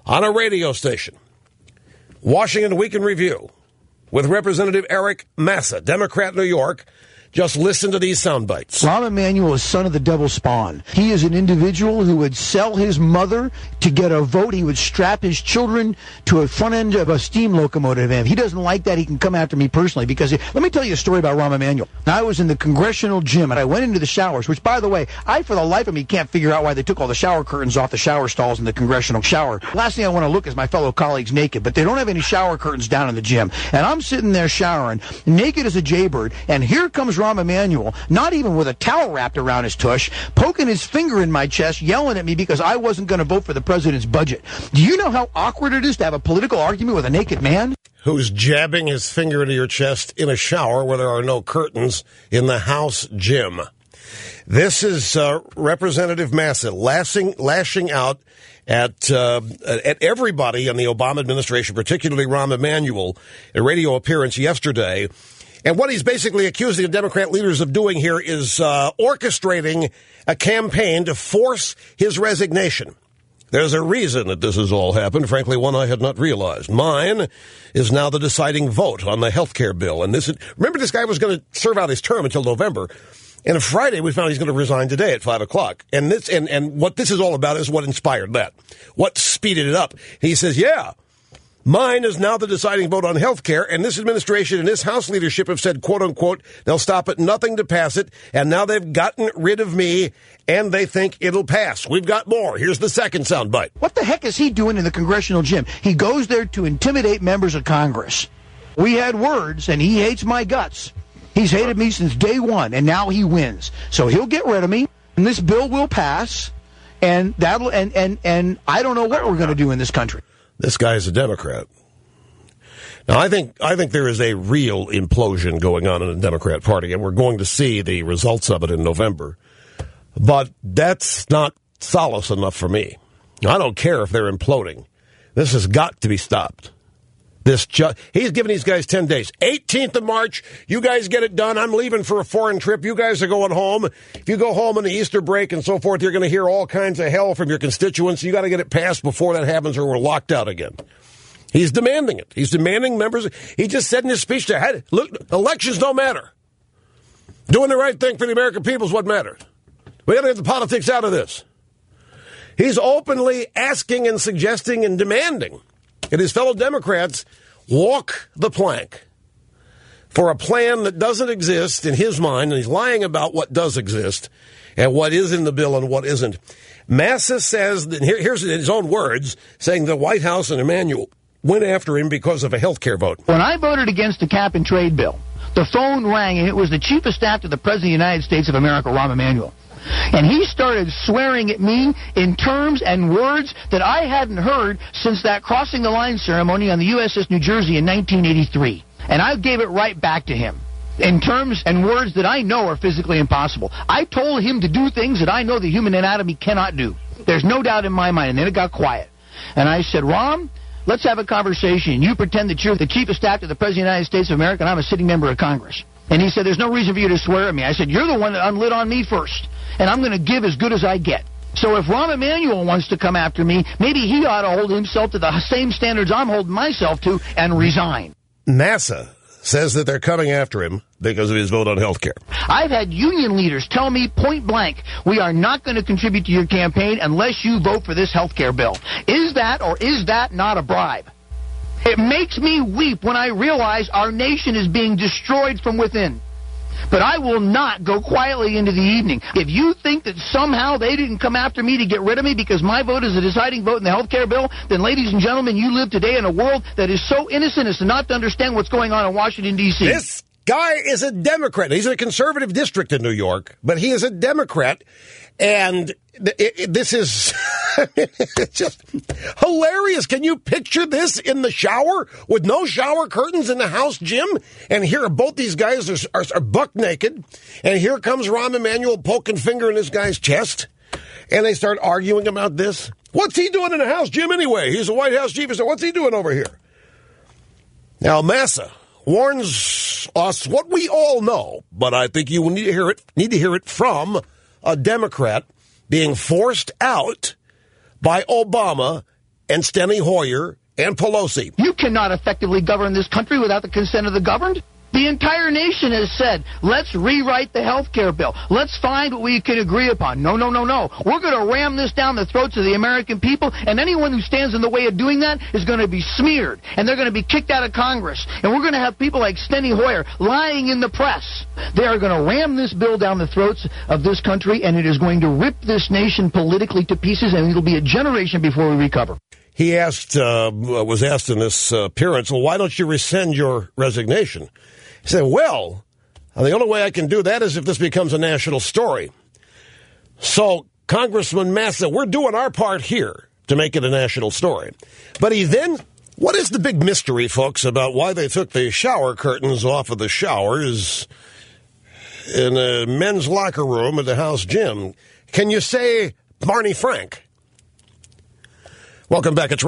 on a radio station. Washington Week in Review with Representative Eric Massa, Democrat, New York. Just listen to these sound bites. Rahm Emanuel is son of the devil's spawn. He is an individual who would sell his mother to get a vote. He would strap his children to a front end of a steam locomotive. And if he doesn't like that, he can come after me personally. Because let me tell you a story about Rahm Emanuel. I was in the congressional gym, and I went into the showers, which, by the way, I, for the life of me, can't figure out why they took all the shower curtains off the shower stalls in the congressional shower. Last thing I want to look is my fellow colleagues naked, but they don't have any shower curtains down in the gym. And I'm sitting there showering, naked as a jaybird, and here comes Rahm Emanuel, not even with a towel wrapped around his tush, poking his finger in my chest, yelling at me because I wasn't going to vote for the president's budget. Do you know how awkward it is to have a political argument with a naked man? Who's jabbing his finger into your chest in a shower where there are no curtains in the House gym. This is Representative Massa lashing out at everybody in the Obama administration, particularly Rahm Emanuel, a radio appearance yesterday. And what he's basically accusing the Democrat leaders of doing here is orchestrating a campaign to force his resignation. There's a reason that this has all happened, frankly, one I had not realized. Mine is now the deciding vote on the health care bill. And remember, this guy was going to serve out his term until November. And on Friday, we found he's going to resign today at 5 o'clock. And what this is all about is what inspired that, what speeded it up. He says, yeah, mine is now the deciding vote on health care, and this administration and this House leadership have said, quote unquote, they'll stop at nothing to pass it, and now they've gotten rid of me, and they think it'll pass. We've got more. Here's the second soundbite. What the heck is he doing in the congressional gym? He goes there to intimidate members of Congress. We had words, and he hates my guts. He's hated me since day one, and now he wins. So he'll get rid of me, and this bill will pass, and and I don't know what we're going to do in this country. This guy is a Democrat. Now, I think there is a real implosion going on in the Democrat Party, and we're going to see the results of it in November. But that's not solace enough for me. I don't care if they're imploding. This has got to be stopped. He's giving these guys 10 days. 18th of March, you guys get it done. I'm leaving for a foreign trip. You guys are going home. If you go home on the Easter break and so forth, you're going to hear all kinds of hell from your constituents. You got to get it passed before that happens or we're locked out again. He's demanding it. He's demanding members. He just said in his speech to look, elections don't matter. Doing the right thing for the American people is what matters. We got to get the politics out of this. He's openly asking and suggesting and demanding that his fellow Democrats walk the plank for a plan that doesn't exist in his mind, and he's lying about what does exist and what is in the bill and what isn't. Massa says, that here's his own words, saying the White House and Emanuel went after him because of a health care vote. When I voted against the cap and trade bill, the phone rang, and it was the Chief of Staff to the President of the United States of America, Rahm Emanuel. And he started swearing at me in terms and words that I hadn't heard since that crossing the line ceremony on the USS New Jersey in 1983. And I gave it right back to him in terms and words that I know are physically impossible. I told him to do things that I know the human anatomy cannot do. There's no doubt in my mind. And then it got quiet. And I said, Rahm, let's have a conversation. You pretend that you're the Chief of Staff to the President of the United States of America, and I'm a sitting member of Congress. And he said, there's no reason for you to swear at me. I said, you're the one that unlit on me first, and I'm going to give as good as I get. So if Rahm Emanuel wants to come after me, maybe he ought to hold himself to the same standards I'm holding myself to and resign. Massa says that they're coming after him because of his vote on health care. I've had union leaders tell me point blank, we are not going to contribute to your campaign unless you vote for this health care bill. Is that or is that not a bribe? It makes me weep when I realize our nation is being destroyed from within. But I will not go quietly into the evening. If you think that somehow they didn't come after me to get rid of me because my vote is a deciding vote in the health care bill, then, ladies and gentlemen, you live today in a world that is so innocent as to not to understand what's going on in Washington, D.C. This guy is a Democrat. He's in a conservative district in New York, but he is a Democrat. And this is it's just hilarious. Can you picture this in the shower with no shower curtains in the house gym? And here both these guys are buck naked. And here comes Rahm Emanuel poking finger in this guy's chest. And they start arguing about this. What's he doing in the house gym anyway? He's a White House chief. So what's he doing over here? Now, Massa warns us what we all know, but I think you will need to hear it from a Democrat being forced out by Obama and Steny Hoyer and Pelosi. You cannot effectively govern this country without the consent of the governed. The entire nation has said, let's rewrite the health care bill. Let's find what we can agree upon. No. We're going to ram this down the throats of the American people, and anyone who stands in the way of doing that is going to be smeared, and they're going to be kicked out of Congress. And we're going to have people like Steny Hoyer lying in the press. They are going to ram this bill down the throats of this country, and it is going to rip this nation politically to pieces, and it'll be a generation before we recover. He was asked in this appearance, well, why don't you rescind your resignation? He said, well, the only way I can do that is if this becomes a national story. So, Congressman Massa, we're doing our part here to make it a national story. But what is the big mystery, folks, about why they took the shower curtains off of the showers in a men's locker room at the house gym? Can you say Barney Frank? Welcome back. It's